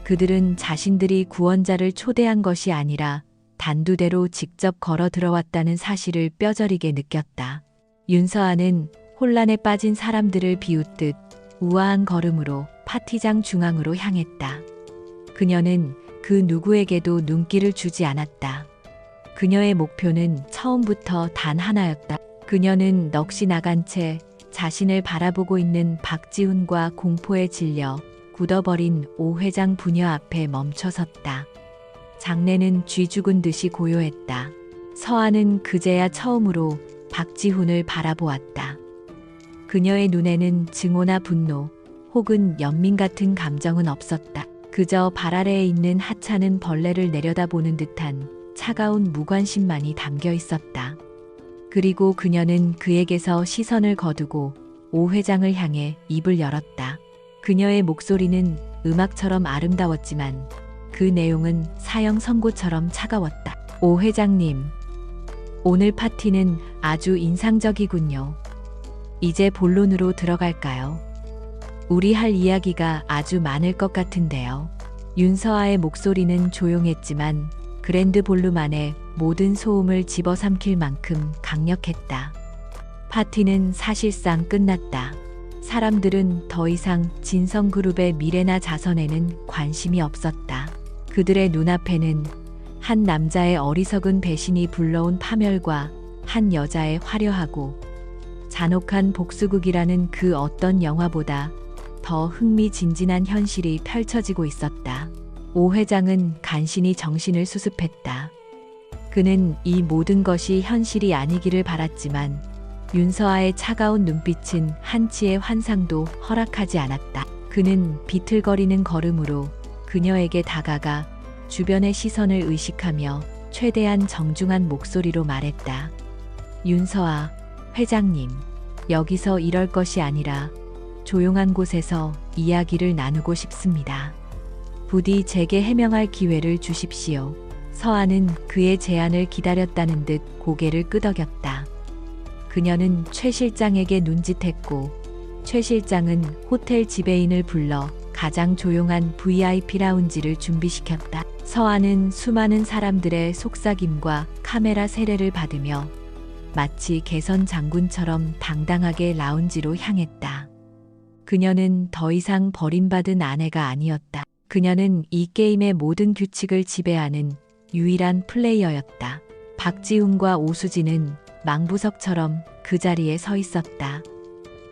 그들은 자신들이 구원자를 초대한 것이 아니라 단두대로 직접 걸어 들어왔다는 사실을 뼈저리게 느꼈다. 윤서아는 혼란에 빠진 사람들을 비웃듯 우아한 걸음으로 파티장 중앙으로 향했다. 그녀는 그 누구에게도 눈길을 주지 않았다. 그녀의 목표는 처음부터 단 하나였다. 그녀는 넋이 나간 채 자신을 바라보고 있는 박지훈과 공포에 질려 굳어버린 오 회장 부녀 앞에 멈춰섰다. 장내는 쥐 죽은 듯이 고요했다. 서아는 그제야 처음으로 박지훈을 바라보았다. 그녀의 눈에는 증오나 분노 혹은 연민 같은 감정은 없었다. 그저 발 아래에 있는 하찮은 벌레를 내려다보는 듯한 차가운 무관심만이 담겨 있었다. 그리고 그녀는 그에게서 시선을 거두고 오 회장을 향해 입을 열었다. 그녀의 목소리는 음악처럼 아름다웠지만 그 내용은 사형 선고처럼 차가웠다. 오 회장님, 오늘 파티는 아주 인상적이군요. 이제 본론으로 들어갈까요? 우리 할 이야기가 아주 많을 것 같은데요. 윤서아의 목소리는 조용했지만 그랜드 볼룸 안에 모든 소음을 집어삼킬 만큼 강력했다. 파티는 사실상 끝났다. 사람들은 더 이상 진성그룹의 미래나 자선에는 관심이 없었다. 그들의 눈앞에는 한 남자의 어리석은 배신이 불러온 파멸과 한 여자의 화려하고 잔혹한 복수극이라는 그 어떤 영화보다 더 흥미진진한 현실이 펼쳐지고 있었다. 오 회장은 간신히 정신을 수습했다. 그는 이 모든 것이 현실이 아니기를 바랐지만 윤서아의 차가운 눈빛은 한치의 환상도 허락하지 않았다. 그는 비틀거리는 걸음으로 그녀에게 다가가 주변의 시선을 의식하며 최대한 정중한 목소리로 말했다. 윤서아, 회장님, 여기서 이럴 것이 아니라 조용한 곳에서 이야기를 나누고 싶습니다. 부디 제게 해명할 기회를 주십시오. 서아는 그의 제안을 기다렸다는 듯 고개를 끄덕였다. 그녀는 최 실장에게 눈짓했고 최 실장은 호텔 지배인을 불러 가장 조용한 VIP 라운지를 준비시켰다. 서아는 수많은 사람들의 속삭임과 카메라 세례를 받으며 마치 개선 장군처럼 당당하게 라운지로 향했다. 그녀는 더 이상 버림받은 아내가 아니었다. 그녀는 이 게임의 모든 규칙을 지배하는 유일한 플레이어였다. 박지훈과 오수진은 망부석처럼 그 자리에 서 있었다.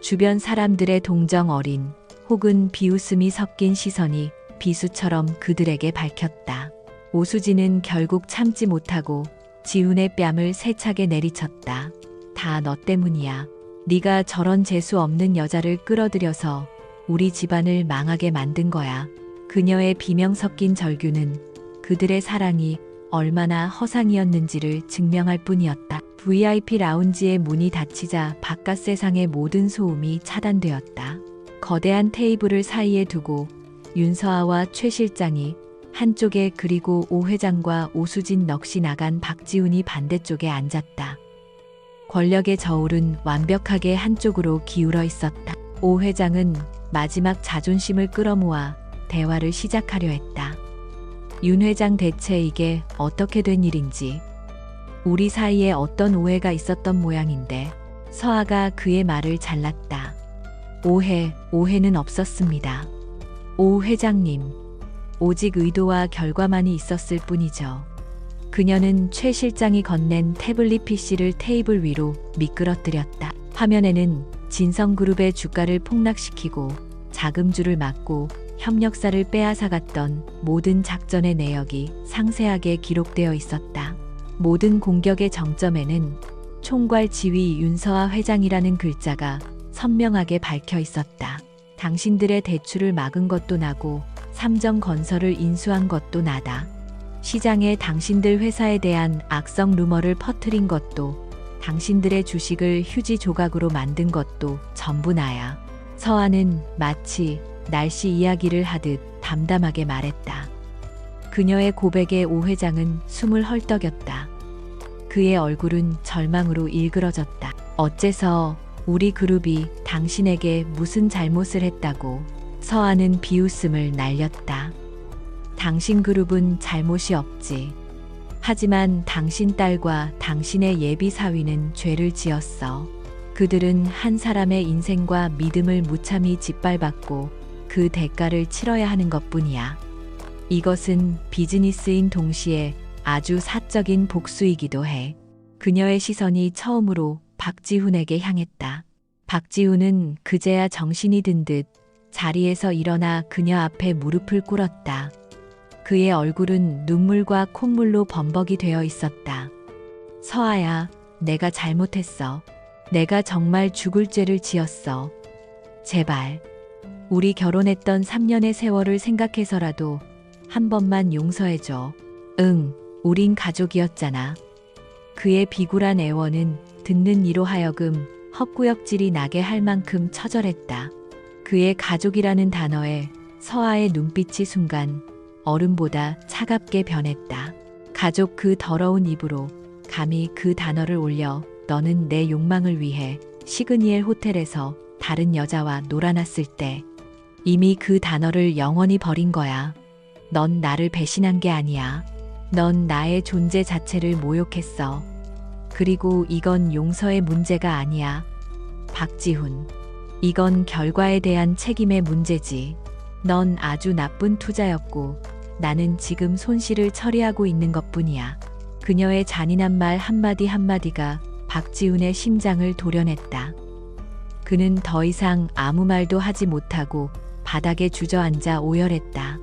주변 사람들의 동정 어린 혹은 비웃음이 섞인 시선이 비수처럼 그들에게 밝혔다. 오수진은 결국 참지 못하고 지훈의 뺨을 세차게 내리쳤다. 다 너 때문이야. 네가 저런 재수 없는 여자를 끌어들여서 우리 집안을 망하게 만든 거야. 그녀의 비명 섞인 절규는 그들의 사랑이 얼마나 허상이었는지를 증명할 뿐이었다. VIP 라운지의 문이 닫히자 바깥 세상의 모든 소음이 차단되었다. 거대한 테이블을 사이에 두고 윤서아와 최 실장이 한쪽에 그리고 오 회장과 오수진 넋이 나간 박지훈이 반대쪽에 앉았다. 권력의 저울은 완벽하게 한쪽으로 기울어 있었다. 오 회장은 마지막 자존심을 끌어모아 대화를 시작하려 했다. 윤 회장 대체 이게 어떻게 된 일인지. 우리 사이에 어떤 오해가 있었던 모양인데. 서아가 그의 말을 잘랐다. 오해는 없었습니다. 오 회장님. 오직 의도와 결과만이 있었을 뿐이죠. 그녀는 최 실장이 건넨 태블릿 PC를 테이블 위로 미끄러뜨렸다. 화면에는 진성그룹의 주가를 폭락시키고 자금주를 막고 협력사를 빼앗아갔던 모든 작전의 내역이 상세하게 기록되어 있었다. 모든 공격의 정점에는 총괄 지휘 윤서아 회장이라는 글자가 선명하게 박혀 있었다. 당신들의 대출을 막은 것도 나고 삼정건설을 인수한 것도 나다. 시장에 당신들 회사에 대한 악성 루머를 퍼뜨린 것도, 당신들의 주식을 휴지 조각으로 만든 것도 전부 나야. 서아는 마치 날씨 이야기를 하듯 담담하게 말했다. 그녀의 고백에 오 회장은 숨을 헐떡였다. 그의 얼굴은 절망으로 일그러졌다. 어째서 우리 그룹이 당신에게 무슨 잘못을 했다고. 서아는 비웃음을 날렸다. 당신 그룹은 잘못이 없지. 하지만 당신 딸과 당신의 예비 사위는 죄를 지었어. 그들은 한 사람의 인생과 믿음을 무참히 짓밟았고 그 대가를 치러야 하는 것뿐이야. 이것은 비즈니스인 동시에 아주 사적인 복수이기도 해. 그녀의 시선이 처음으로 박지훈에게 향했다. 박지훈은 그제야 정신이 든 듯 자리에서 일어나 그녀 앞에 무릎을 꿇었다. 그의 얼굴은 눈물과 콧물로 범벅이 되어 있었다. 서아야, 내가 잘못했어. 내가 정말 죽을 죄를 지었어. 제발, 우리 결혼했던 3년의 세월을 생각해서라도 한 번만 용서해줘. 응, 우린 가족이었잖아. 그의 비굴한 애원은 듣는 이로 하여금 헛구역질이 나게 할 만큼 처절했다. 그의 가족이라는 단어에 서아의 눈빛이 순간 얼음보다 차갑게 변했다. 가족 그 더러운 입으로 감히 그 단어를 올려 너는 내 욕망을 위해 시그니엘 호텔에서 다른 여자와 놀아났을 때 이미 그 단어를 영원히 버린 거야. 넌 나를 배신한 게 아니야. 넌 나의 존재 자체를 모욕했어. 그리고 이건 용서의 문제가 아니야. 박지훈. 이건 결과에 대한 책임의 문제지. 넌 아주 나쁜 투자였고 나는 지금 손실을 처리하고 있는 것뿐이야. 그녀의 잔인한 말 한마디 한마디가 박지훈의 심장을 도려냈다. 그는 더 이상 아무 말도 하지 못하고 바닥에 주저앉아 오열했다.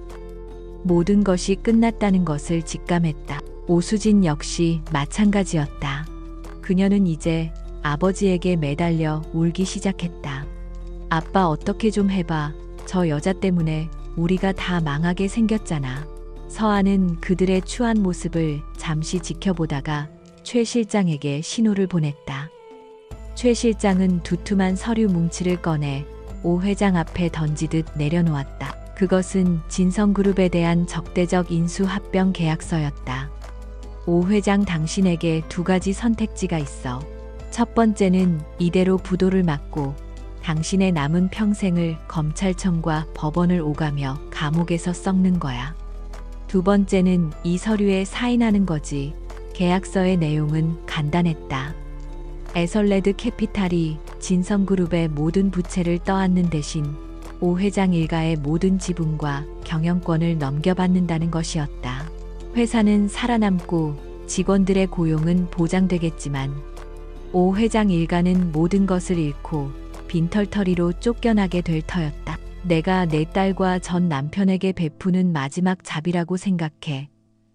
모든 것이 끝났다는 것을 직감했다. 오수진 역시 마찬가지였다. 그녀는 이제 아버지에게 매달려 울기 시작했다. 아빠 어떻게 좀 해봐. 저 여자 때문에 우리가 다 망하게 생겼잖아. 서아는 그들의 추한 모습을 잠시 지켜보다가 최 실장에게 신호를 보냈다. 최 실장은 두툼한 서류 뭉치를 꺼내 오 회장 앞에 던지듯 내려놓았다. 그것은 진성그룹에 대한 적대적 인수 합병 계약서였다. 오 회장, 당신에게 두 가지 선택지가 있어. 첫 번째는 이대로 부도를 맞고 당신의 남은 평생을 검찰청과 법원을 오가며 감옥에서 썩는 거야. 두 번째는 이 서류에 사인하는 거지. 계약서의 내용은 간단했다. 에설레드 캐피탈이 진성그룹의 모든 부채를 떠안는 대신 오 회장 일가의 모든 지분과 경영권을 넘겨받는다는 것이었다. 회사는 살아남고 직원들의 고용은 보장되겠지만 오 회장 일가는 모든 것을 잃고 빈털터리로 쫓겨나게 될 터였다. 내가 내 딸과 전 남편에게 베푸는 마지막 자비라고 생각해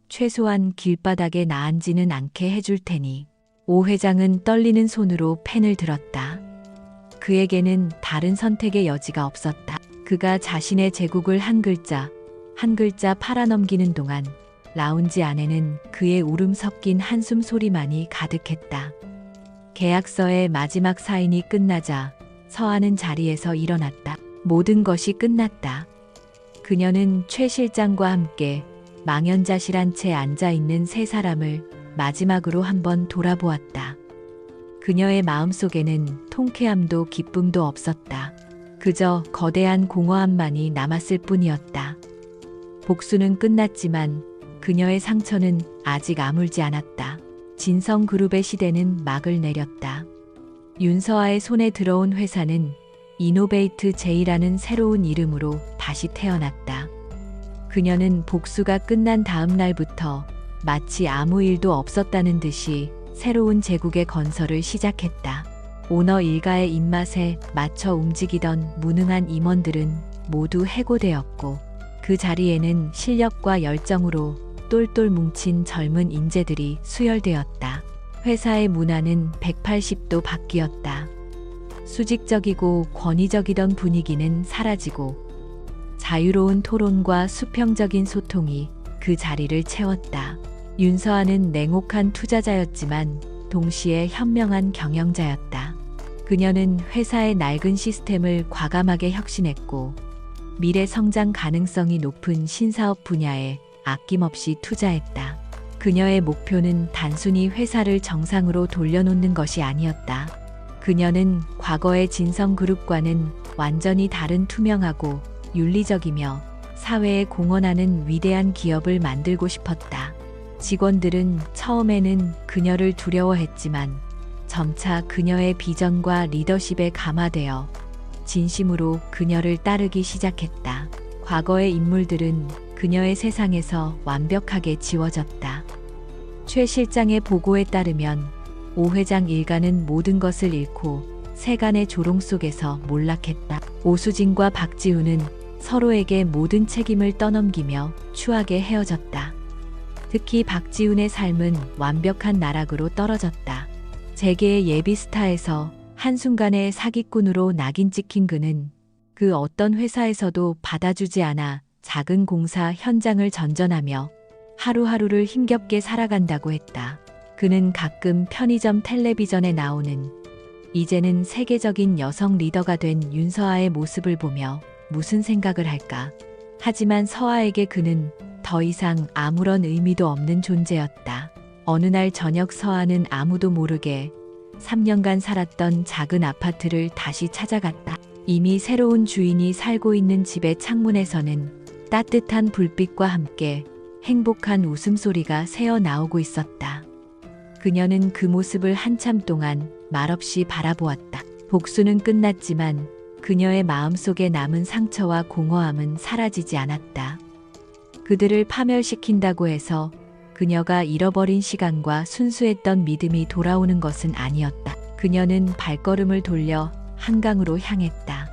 최소한 길바닥에 나앉지는 않게 해줄 테니. 오 회장은 떨리는 손으로 펜을 들었다. 그에게는 다른 선택의 여지가 없었다. 그가 자신의 제국을 한 글자 한 글자 팔아넘기는 동안 라운지 안에는 그의 울음 섞인 한숨 소리만이 가득했다. 계약서의 마지막 사인이 끝나자 서하는 자리에서 일어났다. 모든 것이 끝났다. 그녀는 최 실장과 함께 망연자실한 채 앉아있는 세 사람을 마지막으로 한번 돌아보았다. 그녀의 마음속에는 통쾌함도 기쁨도 없었다. 그저 거대한 공허함만이 남았을 뿐이었다. 복수는 끝났지만 그녀의 상처는 아직 아물지 않았다. 진성그룹의 시대는 막을 내렸다. 윤서아의 손에 들어온 회사는 이노베이트 J라는 새로운 이름으로 다시 태어났다. 그녀는 복수가 끝난 다음 날부터 마치 아무 일도 없었다는 듯이 새로운 제국의 건설을 시작했다. 오너 일가의 입맛에 맞춰 움직이던 무능한 임원들은 모두 해고되었고 그 자리에는 실력과 열정으로 똘똘 뭉친 젊은 인재들이 수혈되었다. 회사의 문화는 180도 바뀌었다. 수직적이고 권위적이던 분위기는 사라지고 자유로운 토론과 수평적인 소통이 그 자리를 채웠다. 윤서아는 냉혹한 투자자였지만 동시에 현명한 경영자였다. 그녀는 회사의 낡은 시스템을 과감하게 혁신했고 미래 성장 가능성이 높은 신사업 분야에 아낌없이 투자했다. 그녀의 목표는 단순히 회사를 정상으로 돌려놓는 것이 아니었다. 그녀는 과거의 진성그룹과는 완전히 다른 투명하고 윤리적이며 사회에 공헌하는 위대한 기업을 만들고 싶었다. 직원들은 처음에는 그녀를 두려워했지만 점차 그녀의 비전과 리더십에 감화되어 진심으로 그녀를 따르기 시작했다. 과거의 인물들은 그녀의 세상에서 완벽하게 지워졌다. 최 실장의 보고에 따르면 오 회장 일가는 모든 것을 잃고 세간의 조롱 속에서 몰락했다. 오수진과 박지훈은 서로에게 모든 책임을 떠넘기며 추하게 헤어졌다. 특히 박지훈의 삶은 완벽한 나락으로 떨어졌다. 재계의 예비 스타에서 한순간에 사기꾼으로 낙인 찍힌 그는 그 어떤 회사에서도 받아주지 않아 작은 공사 현장을 전전하며 하루하루를 힘겹게 살아간다고 했다. 그는 가끔 편의점 텔레비전에 나오는 이제는 세계적인 여성 리더가 된 윤서아의 모습을 보며 무슨 생각을 할까? 하지만 서아에게 그는 더 이상 아무런 의미도 없는 존재였다. 어느 날 저녁 서아는 아무도 모르게 3년간 살았던 작은 아파트를 다시 찾아갔다. 이미 새로운 주인이 살고 있는 집의 창문에서는 따뜻한 불빛과 함께 행복한 웃음소리가 새어 나오고 있었다. 그녀는 그 모습을 한참 동안 말없이 바라보았다. 복수는 끝났지만 그녀의 마음속에 남은 상처와 공허함은 사라지지 않았다. 그들을 파멸시킨다고 해서 그녀가 잃어버린 시간과 순수했던 믿음이 돌아오는 것은 아니었다. 그녀는 발걸음을 돌려 한강으로 향했다.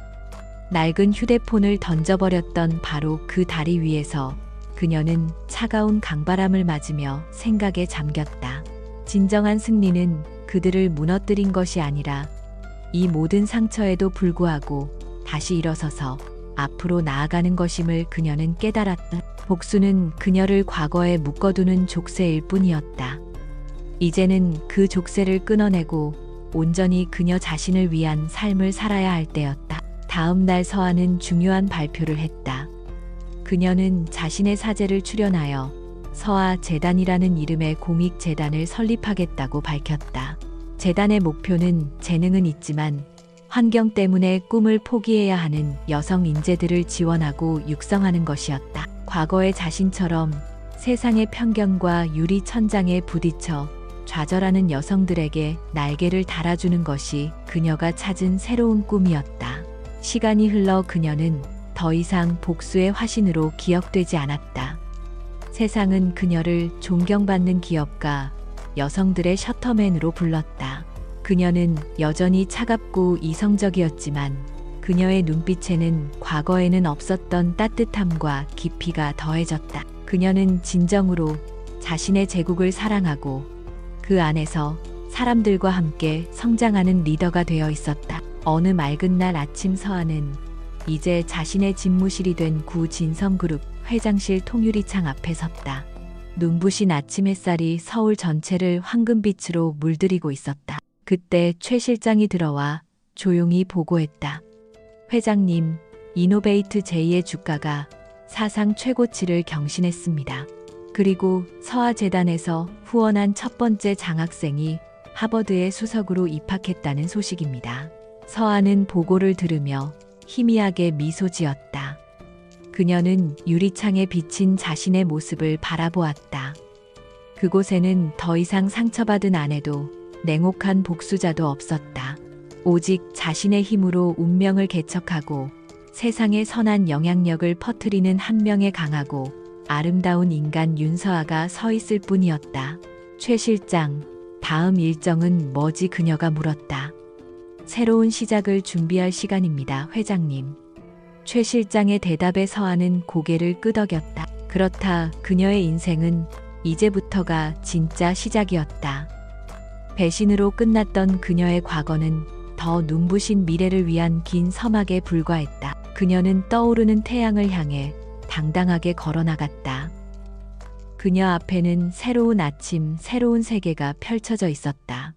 낡은 휴대폰을 던져버렸던 바로 그 다리 위에서 그녀는 차가운 강바람을 맞으며 생각에 잠겼다. 진정한 승리는 그들을 무너뜨린 것이 아니라 이 모든 상처에도 불구하고 다시 일어서서 앞으로 나아가는 것임을 그녀는 깨달았다. 복수는 그녀를 과거에 묶어두는 족쇄일 뿐이었다. 이제는 그 족쇄를 끊어내고 온전히 그녀 자신을 위한 삶을 살아야 할 때였다. 다음 날 서아는 중요한 발표를 했다. 그녀는 자신의 사제를 출연하여 서아 재단이라는 이름의 공익재단을 설립하겠다고 밝혔다. 재단의 목표는 재능은 있지만 환경 때문에 꿈을 포기해야 하는 여성 인재들을 지원하고 육성하는 것이었다. 과거의 자신처럼 세상의 편견과 유리 천장에 부딪혀 좌절하는 여성들에게 날개를 달아주는 것이 그녀가 찾은 새로운 꿈이었다. 시간이 흘러 그녀는 더 이상 복수의 화신으로 기억되지 않았다. 세상은 그녀를 존경받는 기업가, 여성들의 셔터맨으로 불렀다. 그녀는 여전히 차갑고 이성적이었지만 그녀의 눈빛에는 과거에는 없었던 따뜻함과 깊이가 더해졌다. 그녀는 진정으로 자신의 제국을 사랑하고 그 안에서 사람들과 함께 성장하는 리더가 되어 있었다. 어느 맑은 날 아침 서한은 이제 자신의 집무실이 된 구진성그룹 회장실 통유리창 앞에 섰다. 눈부신 아침 햇살이 서울 전체를 황금빛으로 물들이고 있었다. 그때 최 실장이 들어와 조용히 보고했다. 회장님, 이노베이트 J의 주가가 사상 최고치를 경신했습니다. 그리고 서아재단에서 후원한 첫 번째 장학생이 하버드의 수석으로 입학했다는 소식입니다. 서아는 보고를 들으며 희미하게 미소 지었다. 그녀는 유리창에 비친 자신의 모습을 바라보았다. 그곳에는 더 이상 상처받은 아내도 냉혹한 복수자도 없었다. 오직 자신의 힘으로 운명을 개척하고 세상에 선한 영향력을 퍼뜨리는 한 명의 강하고 아름다운 인간 윤서아가 서 있을 뿐이었다. 최 실장, 다음 일정은 뭐지? 그녀가 물었다. 새로운 시작을 준비할 시간입니다, 회장님. 최 실장의 대답에 서아는 고개를 끄덕였다. 그렇다, 그녀의 인생은 이제부터가 진짜 시작이었다. 배신으로 끝났던 그녀의 과거는 더 눈부신 미래를 위한 긴 서막에 불과했다. 그녀는 떠오르는 태양을 향해 당당하게 걸어나갔다. 그녀 앞에는 새로운 아침, 새로운 세계가 펼쳐져 있었다.